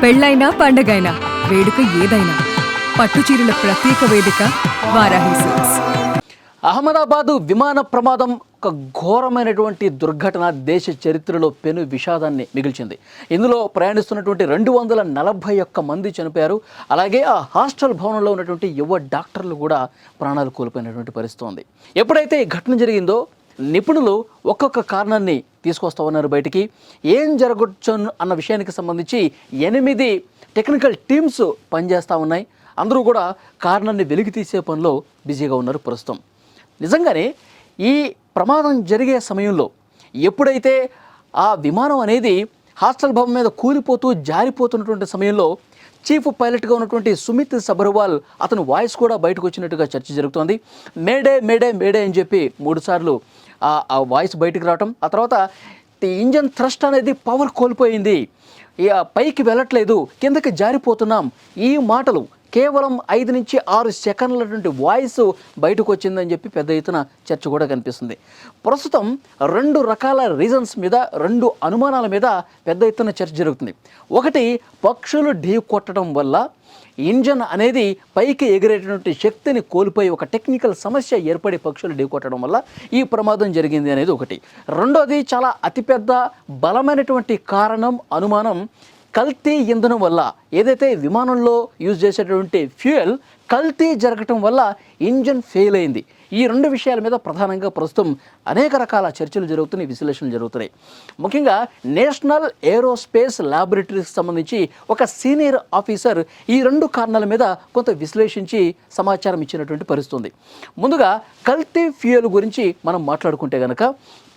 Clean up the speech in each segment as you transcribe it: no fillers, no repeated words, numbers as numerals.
పెళ్ళైనా పండగైనా వేడుక ఏదైనా పట్టుచీరల ప్రత్యేక వేదిక వారాహి సిల్క్స్. అహ్మదాబాదు విమాన ప్రమాదం ఒక ఘోరమైనటువంటి దుర్ఘటన దేశ చరిత్రలో పెను విషాదాన్ని మిగిల్చింది. ఇందులో ప్రయాణిస్తున్నటువంటి 241 మంది చనిపోయారు. అలాగే ఆ హాస్టల్ భవనంలో ఉన్నటువంటి యువ డాక్టర్లు కూడా ప్రాణాలు కోల్పోయినటువంటి పరిస్థితి ఉంది. ఎప్పుడైతే ఈ ఘటన జరిగిందో నిపుణులు ఒక్కొక్క కారణాన్ని తీసుకొస్తా ఉన్నారు బయటికి. ఏం జరగచ్చు అన్న విషయానికి సంబంధించి 8 టెక్నికల్ టీమ్స్ పనిచేస్తూ ఉన్నాయి. అందరూ కూడా కారణాన్ని వెలికి తీసే పనిలో బిజీగా ఉన్నారు ప్రస్తుతం. నిజంగానే ఈ ప్రమాదం జరిగే సమయంలో ఎప్పుడైతే ఆ విమానం అనేది హాస్టల్ భవనం మీద కూలిపోతూ జారిపోతున్నటువంటి సమయంలో చీఫ్ పైలట్గా ఉన్నటువంటి సుమిత్ సబర్వాల్ అతను వాయిస్ కూడా బయటకు వచ్చినట్టుగా చర్చ జరుగుతోంది. మేడే మేడే మేడే అని చెప్పి 3 సార్లు ఆ వాయిస్ బయటకు రావటం, ఆ తర్వాత ఇంజన్ థ్రస్ట్ అనేది పవర్ కోల్పోయింది, పైకి వెళ్ళట్లేదు, కిందకి జారిపోతున్నాం, ఈ మాటలు కేవలం 5 నుంచి 6 సెకండ్లటువంటి వాయిస్ బయటకు వచ్చిందని చెప్పి పెద్ద ఎత్తున చర్చ కూడా కనిపిస్తుంది. ప్రస్తుతం 2 రకాల రీజన్స్ మీద, 2 అనుమానాల మీద పెద్ద ఎత్తున చర్చ జరుగుతుంది. ఒకటి, పక్షులు ఢీ కొట్టడం వల్ల ఇంజన్ అనేది పైకి ఎగిరేటువంటి శక్తిని కోల్పోయి ఒక టెక్నికల్ సమస్య ఏర్పడి పక్షులు ఢీ కొట్టడం వల్ల ఈ ప్రమాదం జరిగింది అనేది ఒకటి. రెండోది, చాలా అతిపెద్ద బలమైనటువంటి కారణం, అనుమానం, కల్తీ ఇంధనం వల్ల, ఏదైతే విమానంలో యూజ్ చేసేటువంటి ఫ్యూయల్ కల్తీ జరగటం వల్ల ఇంజన్ ఫెయిల్ అయింది. ఈ 2 విషయాల మీద ప్రధానంగా ప్రస్తుతం అనేక రకాల చర్చలు జరుగుతున్నాయి, విశ్లేషణలు జరుగుతున్నాయి. ముఖ్యంగా నేషనల్ ఏరోస్పేస్ ల్యాబొరేటరీకి సంబంధించి ఒక సీనియర్ ఆఫీసర్ ఈ 2 కారణాల మీద కొంత విశ్లేషించి సమాచారం ఇచ్చినటువంటి పరిస్థితి ఉంది. ముందుగా కల్తీ ఫ్యూయల్ గురించి మనం మాట్లాడుకుంటే కనుక,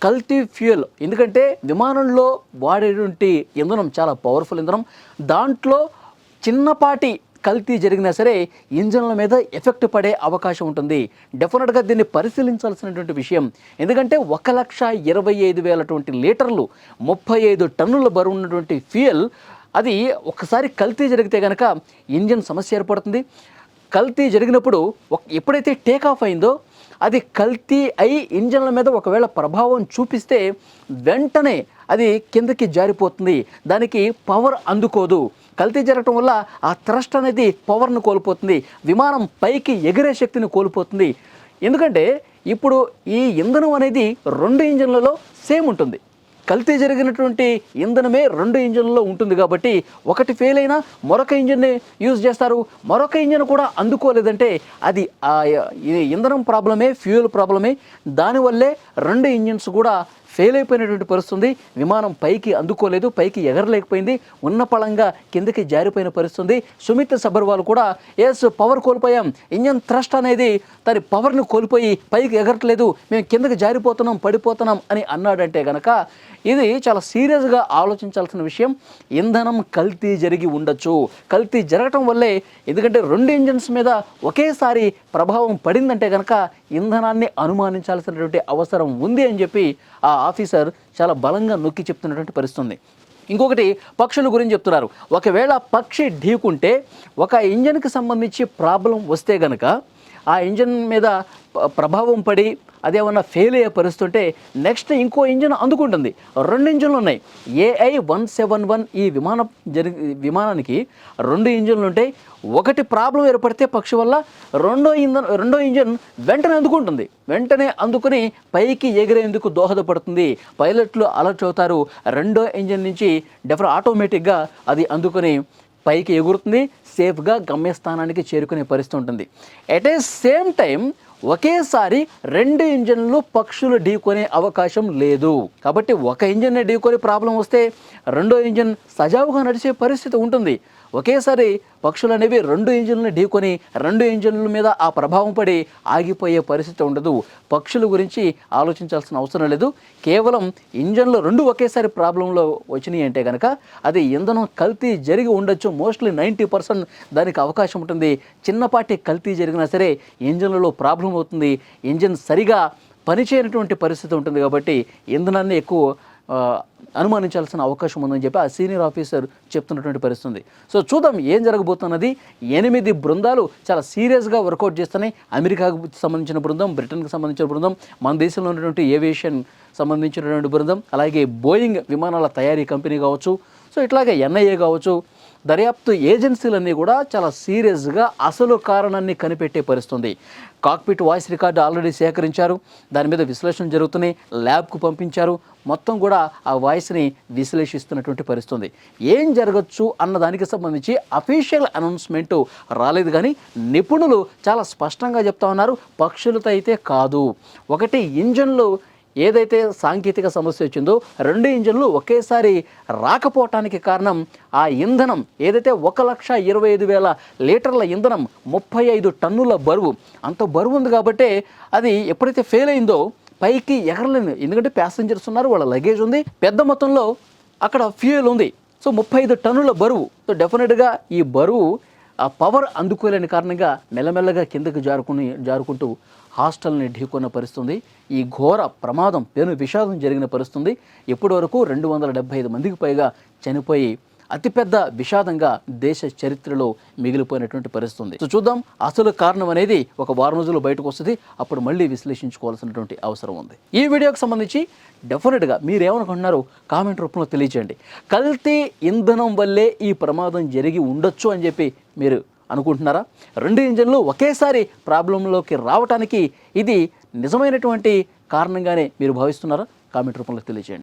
కల్తీ ఫ్యూయల్ ఎందుకంటే విమానంలో వాడేటువంటి ఇంధనం చాలా పవర్ఫుల్ ఇంధనం. దాంట్లో చిన్నపాటి కల్తీ జరిగినా సరే ఇంజన్ల మీద ఎఫెక్ట్ పడే అవకాశం ఉంటుంది. డెఫినెట్గా దీన్ని పరిశీలించాల్సినటువంటి విషయం. ఎందుకంటే 1,25,000 లీటర్లు 35 టన్నుల బరువు ఉన్నటువంటి ఫ్యూయల్, అది ఒకసారి కల్తీ జరిగితే కనుక ఇంజన్ సమస్య ఏర్పడుతుంది. కల్తీ జరిగినప్పుడు ఎప్పుడైతే టేక్ ఆఫ్ అయిందో అది కల్తీ అయి ఇంజన్ల మీద ఒకవేళ ప్రభావం చూపిస్తే వెంటనే అది కిందకి జారిపోతుంది, దానికి పవర్ అందుకోదు. కల్తీ జరగటం వల్ల ఆ థ్రస్ట్ అనేది పవర్ను కోల్పోతుంది, విమానం పైకి ఎగిరే శక్తిని కోల్పోతుంది. ఎందుకంటే ఇప్పుడు ఈ ఇంధనం అనేది 2 ఇంజన్లలో సేమ్ ఉంటుంది. కల్తీ జరిగినటువంటి ఇంధనమే 2 ఇంజన్లలో ఉంటుంది కాబట్టి ఒకటి ఫెయిల్ అయినా మరొక ఇంజన్ని యూజ్ చేస్తారు. మరొక ఇంజన్ కూడా అందుకోలేదంటే అది ఇంధనం ప్రాబ్లమే, ఫ్యూయల్ ప్రాబ్లమే. దానివల్లే 2 ఇంజన్స్ కూడా ఫెయిల్ అయిపోయినటువంటి పరిస్థితుంది. విమానం పైకి అందుకోలేదు, పైకి ఎగరలేకపోయింది, ఉన్న పళంగా కిందకి జారిపోయిన పరిస్థితుంది. సుమిత్ సబర్వాల్ కూడా పవర్ కోల్పోయాం, ఇంజన్ థ్రస్ట్ అనేది దాని పవర్ను కోల్పోయి పైకి ఎగరట్లేదు, మేము కిందకి జారిపోతున్నాం, పడిపోతున్నాం అని అన్నాడంటే కనుక ఇది చాలా సీరియస్గా ఆలోచించాల్సిన విషయం. ఇంధనం కల్తీ జరిగి ఉండొచ్చు. కల్తీ జరగటం వల్లే, ఎందుకంటే 2 ఇంజన్స్ మీద ఒకేసారి ప్రభావం పడిందంటే కనుక ఇంధనాన్ని అనుమానించాల్సినటువంటి అవసరం ఉంది అని చెప్పి ఆ ఆఫీసర్ చాలా బలంగా నొక్కి చెప్తున్నటువంటి పరిస్థితి. ఇంకొకటి, పక్షుల గురించి చెప్తున్నారు. ఒకవేళ పక్షి ఢీకుంటే ఒక ఇంజన్కి సంబంధించి ప్రాబ్లం వస్తే కనుక ఆ ఇంజన్ మీద ప్రభావం పడి అదేమన్నా ఫెయిల్ అయ్యే పరిస్థితి ఉంటే నెక్స్ట్ ఇంకో ఇంజన్ అందుకుంటుంది. 2 ఇంజన్లు ఉన్నాయి. AI-171 ఈ విమానానికి 2 ఇంజన్లు ఉంటాయి. ఒకటి ప్రాబ్లం ఏర్పడితే పక్షి వల్ల రెండో ఇంజన్ వెంటనే అందుకుంటుంది. వెంటనే అందుకుని పైకి ఎగిరేందుకు దోహదపడుతుంది. పైలట్లు అలర్ట్ అవుతారు. రెండో ఇంజన్ నుంచి ఆటోమేటిక్గా అది అందుకుని పైకి ఎగురుతుంది, సేఫ్గా గమ్యస్థానానికి చేరుకునే పరిస్థితి ఉంటుంది. ఎట్ ఏ సేమ్ టైం ఒకేసారి 2 ఇంజన్లు పక్షులు ఢీకొనే అవకాశం లేదు. కాబట్టి ఒక ఇంజన్ని ఢీకొని ప్రాబ్లం వస్తే రెండో ఇంజన్ సజావుగా నడిచే పరిస్థితి ఉంటుంది. ఒకేసారి పక్షులు అనేవి 2 ఇంజన్లను ఢీకొని 2 ఇంజన్ల మీద ఆ ప్రభావం పడి ఆగిపోయే పరిస్థితి ఉండదు. పక్షుల గురించి ఆలోచించాల్సిన అవసరం లేదు. కేవలం ఇంజన్లు 2 ఒకేసారి ప్రాబ్లంలో వచ్చినాయి అంటే కనుక అది ఇంధనం కల్తీ జరిగి ఉండొచ్చు. మోస్ట్లీ 90% దానికి అవకాశం ఉంటుంది. చిన్నపాటి కల్తీ జరిగినా సరే ఇంజన్లలో ప్రాబ్లం అవుతుంది. ఇంజన్ సరిగా పనిచేయనటువంటి పరిస్థితి ఉంటుంది. కాబట్టి ఇంధనాన్ని ఎక్కువ అనుమానించాల్సిన అవకాశం ఉందని చెప్పి ఆ సీనియర్ ఆఫీసర్ చెప్తున్నటువంటి పరిస్థితి. సో చూద్దాం ఏం జరగబోతున్నది. 8 బృందాలు చాలా సీరియస్గా వర్కౌట్ చేస్తున్నాయి. అమెరికాకు సంబంధించిన బృందం, బ్రిటన్కి సంబంధించిన బృందం, మన దేశంలో ఉన్నటువంటి ఏవియేషన్ సంబంధించినటువంటి బృందం, అలాగే బోయింగ్ విమానాల తయారీ కంపెనీ కావచ్చు, సో ఇట్లాగే ఎన్ఐఏ కావచ్చు, దర్యాప్తు ఏజెన్సీలన్నీ కూడా చాలా సీరియస్గా అసలు కారణాన్ని కనిపెట్టే పరిస్థితుంది. కాక్పిట్ వాయిస్ రికార్డు ఆల్రెడీ సేకరించారు, దాని మీద విశ్లేషణ జరుగుతున్నాయి, ల్యాబ్కు పంపించారు, మొత్తం కూడా ఆ వాయిస్ని విశ్లేషిస్తున్నటువంటి పరిస్థితుంది. ఏం జరగచ్చు అన్న దానికి సంబంధించి అఫీషియల్ అనౌన్స్మెంటు రాలేదు, కానీ నిపుణులు చాలా స్పష్టంగా చెప్తా ఉన్నారు, పక్షులతో అయితే కాదు. ఒకటి ఇంజన్లు ఏదైతే సాంకేతిక సమస్య వచ్చిందో 2 ఇంజన్లు ఒకేసారి రాకపోవటానికి కారణం ఆ ఇంధనం ఏదైతే 1,25,000 లీటర్ల ఇంధనం 35 టన్నుల బరువు, అంత బరువు ఉంది కాబట్టి అది ఎప్పుడైతే ఫెయిల్ అయిందో పైకి ఎగరలేదు. ఎందుకంటే ప్యాసింజర్స్ ఉన్నారు, వాళ్ళ లగేజ్ ఉంది, పెద్ద మొత్తంలో అక్కడ ఫ్యూయల్ ఉంది. సో 35 టన్నుల బరువు. సో డెఫినెట్గా ఈ బరువు ఆ పవర్ అందుకోలేని కారణంగా మెల్లమెల్లగా కిందకి జారుకుంటూ హాస్టల్ని ఢీకొన్న పరిస్థితుంది. ఈ ఘోర ప్రమాదం పెను విషాదం జరిగిన పరిస్థితుంది. ఇప్పటి వరకు 275 మందికి పైగా చనిపోయి అతిపెద్ద విషాదంగా దేశ చరిత్రలో మిగిలిపోయినటువంటి పరిస్థితుంది. సో చూద్దాం, అసలు కారణం అనేది ఒక వారం రోజులు బయటకు వస్తుంది, అప్పుడు మళ్ళీ విశ్లేషించుకోవాల్సినటువంటి అవసరం ఉంది. ఈ వీడియోకి సంబంధించి డెఫినెట్గా మీరేమనుకుంటున్నారో కామెంట్ రూపంలో తెలియజేయండి. కల్తీ ఇంధనం వల్లే ఈ ప్రమాదం జరిగి ఉండొచ్చు అని చెప్పి మీరు అనుకుంటున్నారా? 2 ఇంజన్లు ఒకేసారి ప్రాబ్లంలోకి రావడానికి ఇది నిజమైనటువంటి కారణంగానే మీరు భావిస్తున్నారా? కామెంట్ రూపంలో తెలియజేయండి.